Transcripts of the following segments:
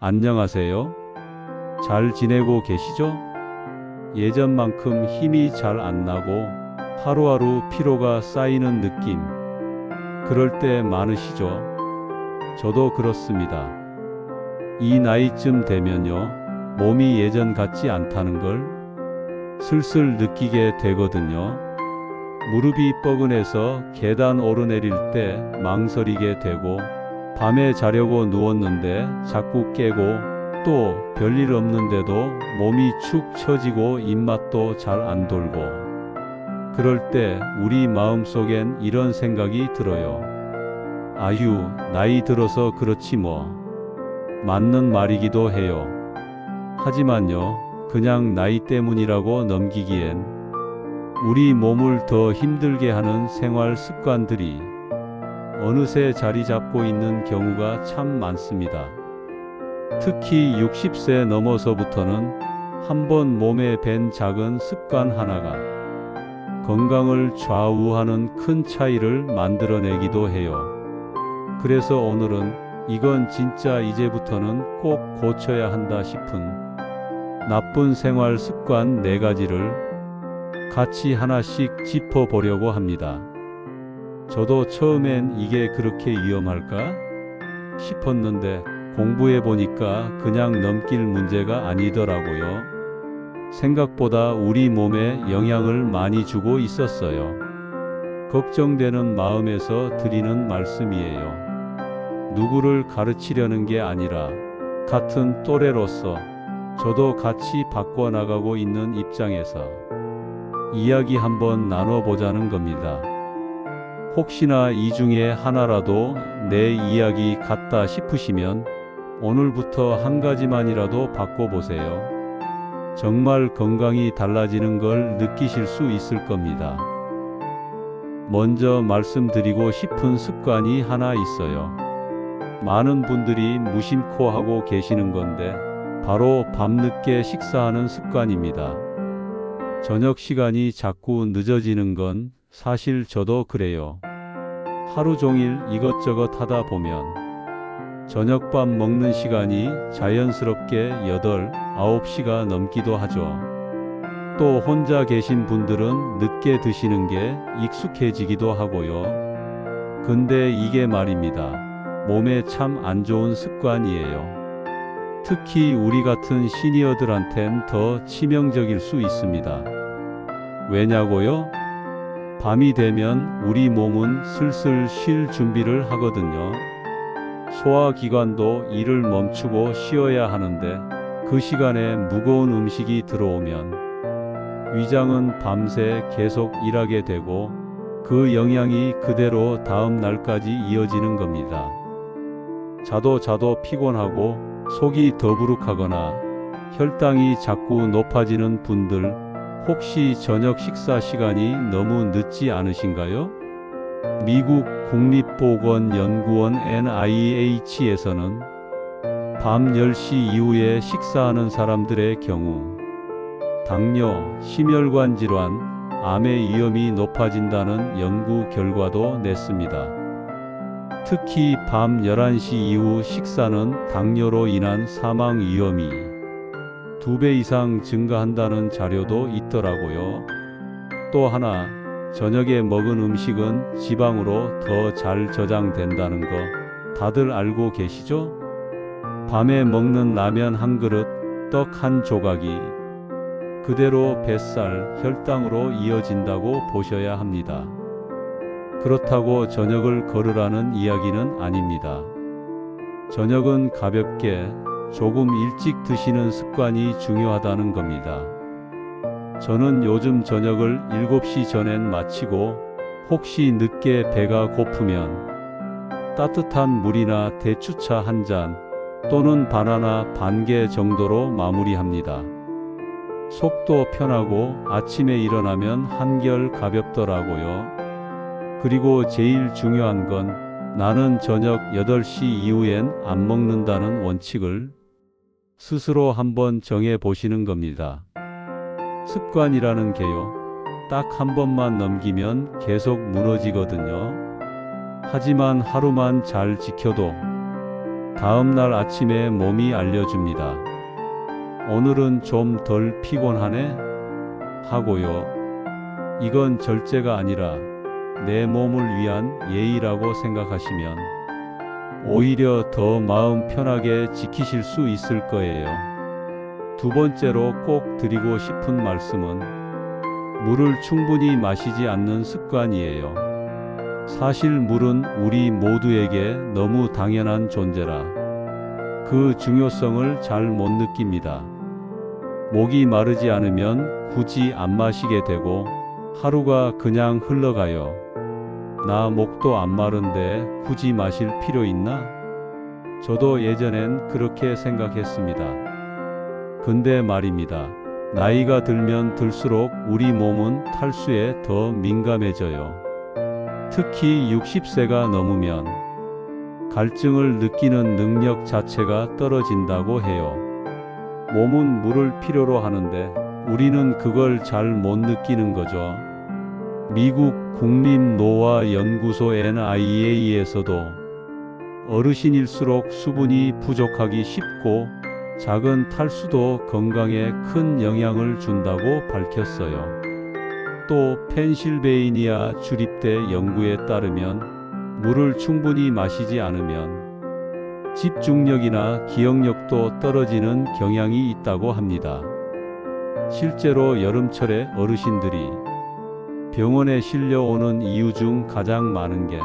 안녕하세요. 잘 지내고 계시죠? 예전만큼 힘이 잘 안 나고 하루하루 피로가 쌓이는 느낌. 그럴 때 많으시죠? 저도 그렇습니다. 이 나이쯤 되면요, 몸이 예전 같지 않다는 걸 슬슬 느끼게 되거든요. 무릎이 뻐근해서 계단 오르내릴 때 망설이게 되고, 밤에 자려고 누웠는데 자꾸 깨고, 또 별일 없는데도 몸이 축 처지고 입맛도 잘 안 돌고, 그럴 때 우리 마음속엔 이런 생각이 들어요. 아휴, 나이 들어서 그렇지 뭐. 맞는 말이기도 해요. 하지만요, 그냥 나이 때문이라고 넘기기엔 우리 몸을 더 힘들게 하는 생활 습관들이 어느새 자리 잡고 있는 경우가 참 많습니다. 특히 60세 넘어서부터는 한번 몸에 밴 작은 습관 하나가 건강을 좌우하는 큰 차이를 만들어내기도 해요. 그래서 오늘은 이건 진짜 이제부터는 꼭 고쳐야 한다 싶은 나쁜 생활 습관 4가지를 같이 하나씩 짚어보려고 합니다. 저도 처음엔 이게 그렇게 위험할까 싶었는데 공부해 보니까 그냥 넘길 문제가 아니더라고요. 생각보다 우리 몸에 영향을 많이 주고 있었어요. 걱정되는 마음에서 드리는 말씀이에요. 누구를 가르치려는 게 아니라 같은 또래로서 저도 같이 바꿔나가고 있는 입장에서 이야기 한번 나눠보자는 겁니다. 혹시나 이 중에 하나라도 내 이야기 같다 싶으시면 오늘부터 한 가지만이라도 바꿔보세요. 정말 건강이 달라지는 걸 느끼실 수 있을 겁니다. 먼저 말씀드리고 싶은 습관이 하나 있어요. 많은 분들이 무심코 하고 계시는 건데 바로 밤늦게 식사하는 습관입니다. 저녁 시간이 자꾸 늦어지는 건 사실 저도 그래요. 하루 종일 이것저것 하다 보면 저녁밥 먹는 시간이 자연스럽게 8, 9시가 넘기도 하죠. 또 혼자 계신 분들은 늦게 드시는 게 익숙해지기도 하고요. 근데 이게 말입니다, 몸에 참 안 좋은 습관이에요. 특히 우리 같은 시니어들한텐 더 치명적일 수 있습니다. 왜냐고요? 밤이 되면 우리 몸은 슬슬 쉴 준비를 하거든요. 소화기관도 일을 멈추고 쉬어야 하는데 그 시간에 무거운 음식이 들어오면 위장은 밤새 계속 일하게 되고 그 영향이 그대로 다음 날까지 이어지는 겁니다. 자도 피곤하고 속이 더부룩하거나 혈당이 자꾸 높아지는 분들, 혹시 저녁 식사 시간이 너무 늦지 않으신가요? 미국 국립보건연구원 NIH에서는 밤 10시 이후에 식사하는 사람들의 경우 당뇨, 심혈관 질환, 암의 위험이 높아진다는 연구 결과도 냈습니다. 특히 밤 11시 이후 식사는 당뇨로 인한 사망 위험이 2배 이상 증가한다는 자료도 있더라고요. 또 하나, 저녁에 먹은 음식은 지방으로 더 잘 저장된다는 거 다들 알고 계시죠? 밤에 먹는 라면 한 그릇, 떡 한 조각이 그대로 뱃살, 혈당으로 이어진다고 보셔야 합니다. 그렇다고 저녁을 거르라는 이야기는 아닙니다. 저녁은 가볍게 조금 일찍 드시는 습관이 중요하다는 겁니다. 저는 요즘 저녁을 7시 전엔 마치고 혹시 늦게 배가 고프면 따뜻한 물이나 대추차 한 잔 또는 바나나 반 개 정도로 마무리합니다. 속도 편하고 아침에 일어나면 한결 가볍더라고요. 그리고 제일 중요한 건 나는 저녁 8시 이후엔 안 먹는다는 원칙을 스스로 한번 정해 보시는 겁니다. 습관이라는 게요, 딱 한 번만 넘기면 계속 무너지거든요. 하지만 하루만 잘 지켜도 다음 날 아침에 몸이 알려줍니다. 오늘은 좀 덜 피곤하네? 하고요. 이건 절제가 아니라 내 몸을 위한 예의라고 생각하시면 오히려 더 마음 편하게 지키실 수 있을 거예요. 두 번째로 꼭 드리고 싶은 말씀은 물을 충분히 마시지 않는 습관이에요. 사실 물은 우리 모두에게 너무 당연한 존재라 그 중요성을 잘 못 느낍니다. 목이 마르지 않으면 굳이 안 마시게 되고 하루가 그냥 흘러가요. 나 목도 안 마른데 굳이 마실 필요 있나? 저도 예전엔 그렇게 생각했습니다. 근데 말입니다. 나이가 들면 들수록 우리 몸은 탈수에 더 민감해져요. 특히 60세가 넘으면 갈증을 느끼는 능력 자체가 떨어진다고 해요. 몸은 물을 필요로 하는데 우리는 그걸 잘 못 느끼는 거죠. 미국 국립노화연구소 NIA에서도 어르신일수록 수분이 부족하기 쉽고 작은 탈수도 건강에 큰 영향을 준다고 밝혔어요. 또 펜실베이니아 주립대 연구에 따르면 물을 충분히 마시지 않으면 집중력이나 기억력도 떨어지는 경향이 있다고 합니다. 실제로 여름철에 어르신들이 병원에 실려오는 이유 중 가장 많은 게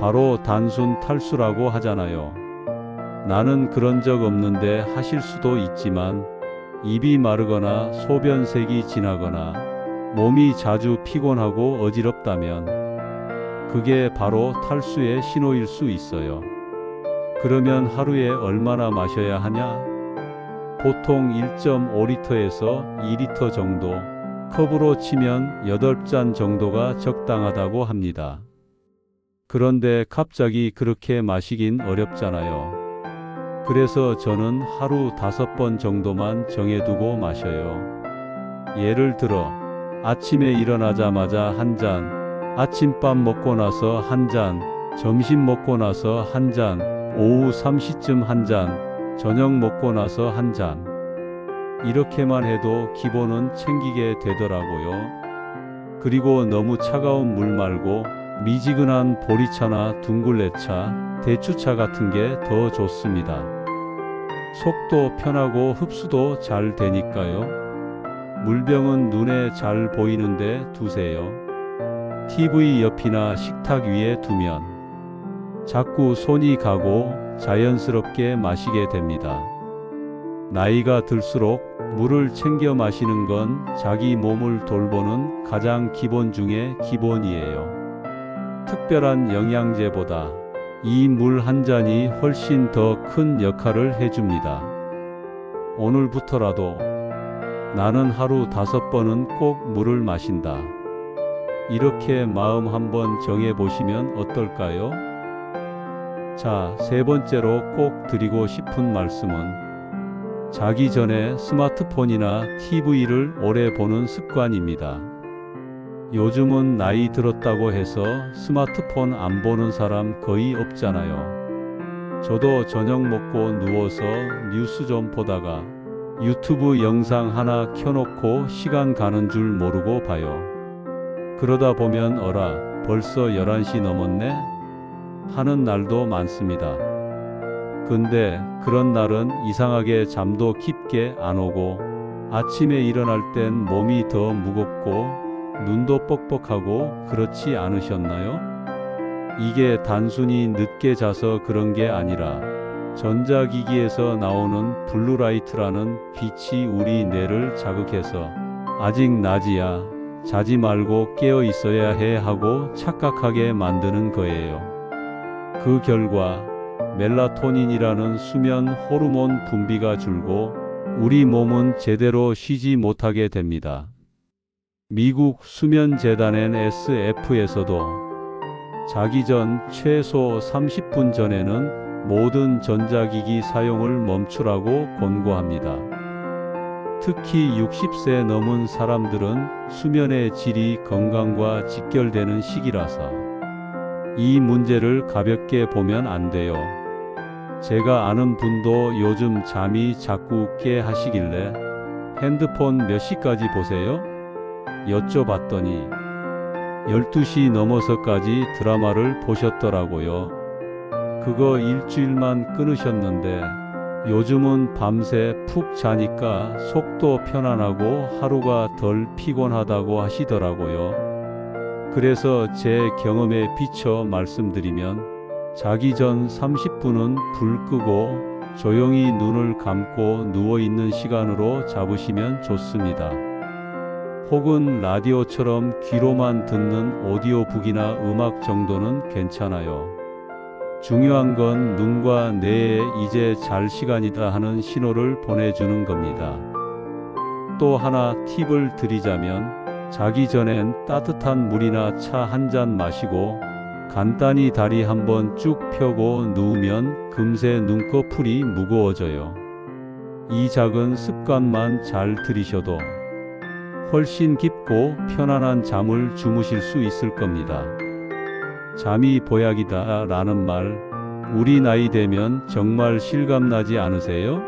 바로 단순 탈수라고 하잖아요. 나는 그런 적 없는데 하실 수도 있지만 입이 마르거나 소변색이 진하거나 몸이 자주 피곤하고 어지럽다면 그게 바로 탈수의 신호일 수 있어요. 그러면 하루에 얼마나 마셔야 하냐? 보통 1.5리터에서 2리터 정도, 컵으로 치면 8잔 정도가 적당하다고 합니다. 그런데 갑자기 그렇게 마시긴 어렵잖아요. 그래서 저는 하루 5번 정도만 정해두고 마셔요. 예를 들어 아침에 일어나자마자 한 잔, 아침밥 먹고 나서 한 잔, 점심 먹고 나서 한 잔, 오후 3시쯤 한 잔, 저녁 먹고 나서 한 잔. 이렇게만 해도 기본은 챙기게 되더라고요. 그리고 너무 차가운 물 말고 미지근한 보리차나 둥글레차, 대추차 같은 게 더 좋습니다. 속도 편하고 흡수도 잘 되니까요. 물병은 눈에 잘 보이는데 두세요. TV 옆이나 식탁 위에 두면 자꾸 손이 가고 자연스럽게 마시게 됩니다. 나이가 들수록 물을 챙겨 마시는 건 자기 몸을 돌보는 가장 기본 중에 기본이에요. 특별한 영양제보다 이 물 한 잔이 훨씬 더 큰 역할을 해줍니다. 오늘부터라도 나는 하루 5번은 꼭 물을 마신다. 이렇게 마음 한번 정해보시면 어떨까요? 자, 세 번째로 꼭 드리고 싶은 말씀은 자기 전에 스마트폰이나 TV를 오래 보는 습관입니다. 요즘은 나이 들었다고 해서 스마트폰 안 보는 사람 거의 없잖아요. 저도 저녁 먹고 누워서 뉴스 좀 보다가 유튜브 영상 하나 켜놓고 시간 가는 줄 모르고 봐요. 그러다 보면 어라, 벌써 11시 넘었네? 하는 날도 많습니다. 근데 그런 날은 이상하게 잠도 깊게 안 오고 아침에 일어날 땐 몸이 더 무겁고 눈도 뻑뻑하고 그렇지 않으셨나요? 이게 단순히 늦게 자서 그런 게 아니라 전자기기에서 나오는 블루라이트라는 빛이 우리 뇌를 자극해서 아직 낮이야, 자지 말고 깨어 있어야 해 하고 착각하게 만드는 거예요. 그 결과 멜라토닌이라는 수면 호르몬 분비가 줄고 우리 몸은 제대로 쉬지 못하게 됩니다. 미국 수면재단 NSF에서도 자기 전 최소 30분 전에는 모든 전자기기 사용을 멈추라고 권고합니다. 특히 60세 넘은 사람들은 수면의 질이 건강과 직결되는 시기라서 이 문제를 가볍게 보면 안 돼요. 제가 아는 분도 요즘 잠이 자꾸 깨 하시길래 핸드폰 몇 시까지 보세요? 여쭤봤더니 12시 넘어서까지 드라마를 보셨더라고요. 그거 일주일만 끊으셨는데 요즘은 밤새 푹 자니까 속도 편안하고 하루가 덜 피곤하다고 하시더라고요. 그래서 제 경험에 비춰 말씀드리면 자기 전 30분은 불 끄고 조용히 눈을 감고 누워있는 시간으로 잡으시면 좋습니다. 혹은 라디오처럼 귀로만 듣는 오디오북이나 음악 정도는 괜찮아요. 중요한 건 눈과 뇌에 이제 잘 시간이다 하는 신호를 보내주는 겁니다. 또 하나 팁을 드리자면 자기 전엔 따뜻한 물이나 차 한 잔 마시고 간단히 다리 한번 쭉 펴고 누우면 금세 눈꺼풀이 무거워져요. 이 작은 습관만 잘 들이셔도 훨씬 깊고 편안한 잠을 주무실 수 있을 겁니다. 잠이 보약이다 라는 말, 우리 나이 되면 정말 실감나지 않으세요?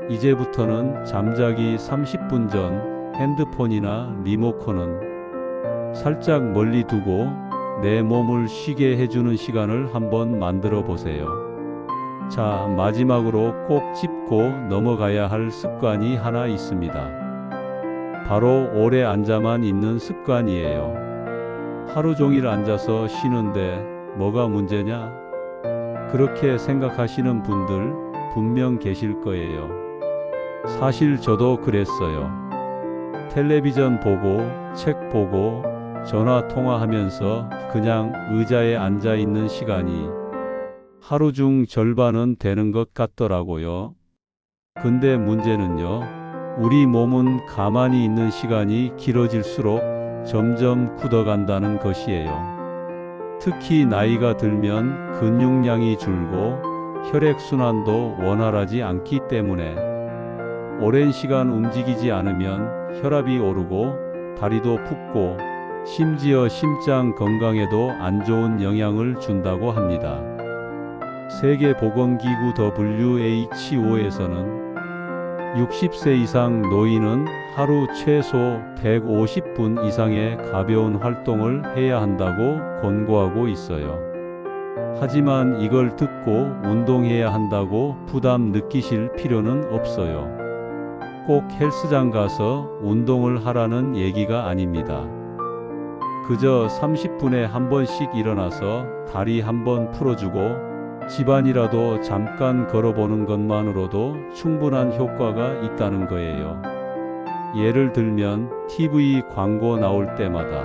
이제부터는 잠자기 30분 전 핸드폰이나 리모컨은 살짝 멀리 두고 내 몸을 쉬게 해주는 시간을 한번 만들어 보세요. 자, 마지막으로 꼭 짚고 넘어가야 할 습관이 하나 있습니다. 바로 오래 앉아만 있는 습관이에요. 하루 종일 앉아서 쉬는데 뭐가 문제냐? 그렇게 생각하시는 분들 분명 계실 거예요. 사실 저도 그랬어요. 텔레비전 보고, 책 보고, 전화 통화하면서 그냥 의자에 앉아 있는 시간이 하루 중 절반은 되는 것 같더라고요. 근데 문제는요. 우리 몸은 가만히 있는 시간이 길어질수록 점점 굳어간다는 것이에요. 특히 나이가 들면 근육량이 줄고 혈액순환도 원활하지 않기 때문에 오랜 시간 움직이지 않으면 혈압이 오르고 다리도 붓고 심지어 심장 건강에도 안 좋은 영향을 준다고 합니다. 세계보건기구 WHO에서는 60세 이상 노인은 하루 최소 150분 이상의 가벼운 활동을 해야 한다고 권고하고 있어요. 하지만 이걸 듣고 운동해야 한다고 부담 느끼실 필요는 없어요. 꼭 헬스장 가서 운동을 하라는 얘기가 아닙니다. 그저 30분에 한 번씩 일어나서 다리 한번 풀어주고 집안이라도 잠깐 걸어보는 것만으로도 충분한 효과가 있다는 거예요. 예를 들면 TV 광고 나올 때마다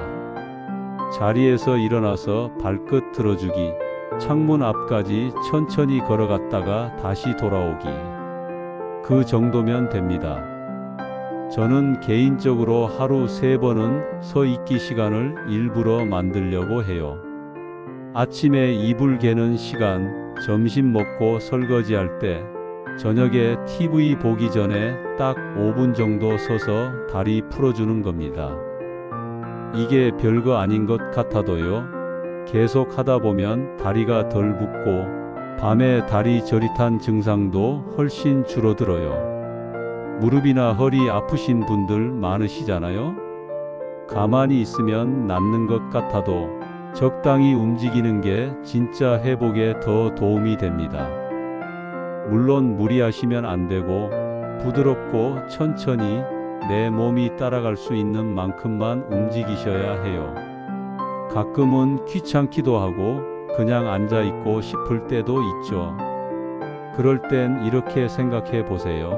자리에서 일어나서 발끝 들어주기, 창문 앞까지 천천히 걸어갔다가 다시 돌아오기. 그 정도면 됩니다. 저는 개인적으로 하루 3번은 서 있기 시간을 일부러 만들려고 해요. 아침에 이불 개는 시간, 점심 먹고 설거지할 때, 저녁에 TV 보기 전에 딱 5분 정도 서서 다리 풀어주는 겁니다. 이게 별거 아닌 것 같아도요. 계속 하다 보면 다리가 덜 붓고 밤에 다리 저릿한 증상도 훨씬 줄어들어요. 무릎이나 허리 아프신 분들 많으시잖아요. 가만히 있으면 낫는 것 같아도 적당히 움직이는 게 진짜 회복에 더 도움이 됩니다. 물론 무리하시면 안 되고 부드럽고 천천히 내 몸이 따라갈 수 있는 만큼만 움직이셔야 해요. 가끔은 귀찮기도 하고 그냥 앉아 있고 싶을 때도 있죠. 그럴 땐 이렇게 생각해 보세요.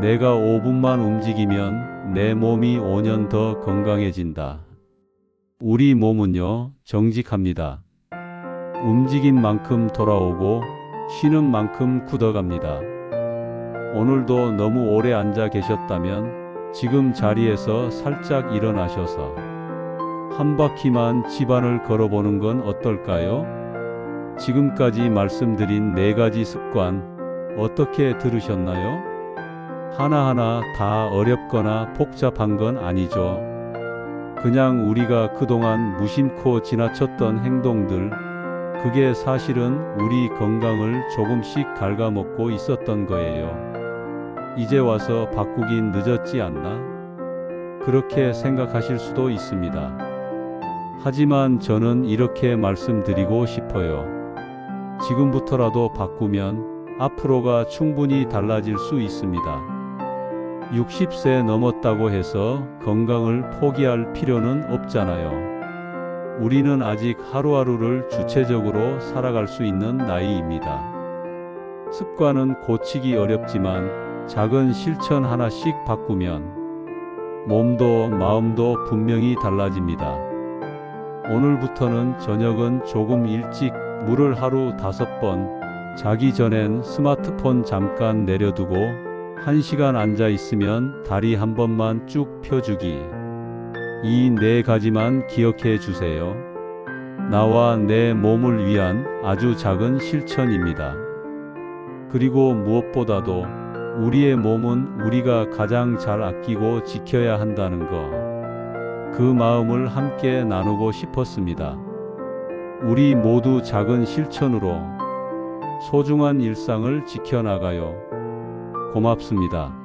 내가 5분만 움직이면 내 몸이 5년 더 건강해진다. 우리 몸은요, 정직합니다. 움직인 만큼 돌아오고 쉬는 만큼 굳어갑니다. 오늘도 너무 오래 앉아 계셨다면 지금 자리에서 살짝 일어나셔서 한 바퀴만 집안을 걸어보는 건 어떨까요? 지금까지 말씀드린 4가지 습관 어떻게 들으셨나요? 하나하나 다 어렵거나 복잡한 건 아니죠. 그냥 우리가 그동안 무심코 지나쳤던 행동들, 그게 사실은 우리 건강을 조금씩 갉아먹고 있었던 거예요. 이제 와서 바꾸긴 늦었지 않나? 그렇게 생각하실 수도 있습니다. 하지만 저는 이렇게 말씀드리고 싶어요. 지금부터라도 바꾸면 앞으로가 충분히 달라질 수 있습니다. 60세 넘었다고 해서 건강을 포기할 필요는 없잖아요. 우리는 아직 하루하루를 주체적으로 살아갈 수 있는 나이입니다. 습관은 고치기 어렵지만 작은 실천 하나씩 바꾸면 몸도 마음도 분명히 달라집니다. 오늘부터는 저녁은 조금 일찍 물을 하루 5번, 자기 전엔 스마트폰 잠깐 내려두고 1시간 앉아 있으면 다리 한 번만 쭉 펴주기. 이 4가지만 기억해 주세요. 나와 내 몸을 위한 아주 작은 실천입니다. 그리고 무엇보다도 우리의 몸은 우리가 가장 잘 아끼고 지켜야 한다는 거. 그 마음을 함께 나누고 싶었습니다. 우리 모두 작은 실천으로 소중한 일상을 지켜나가요. 고맙습니다.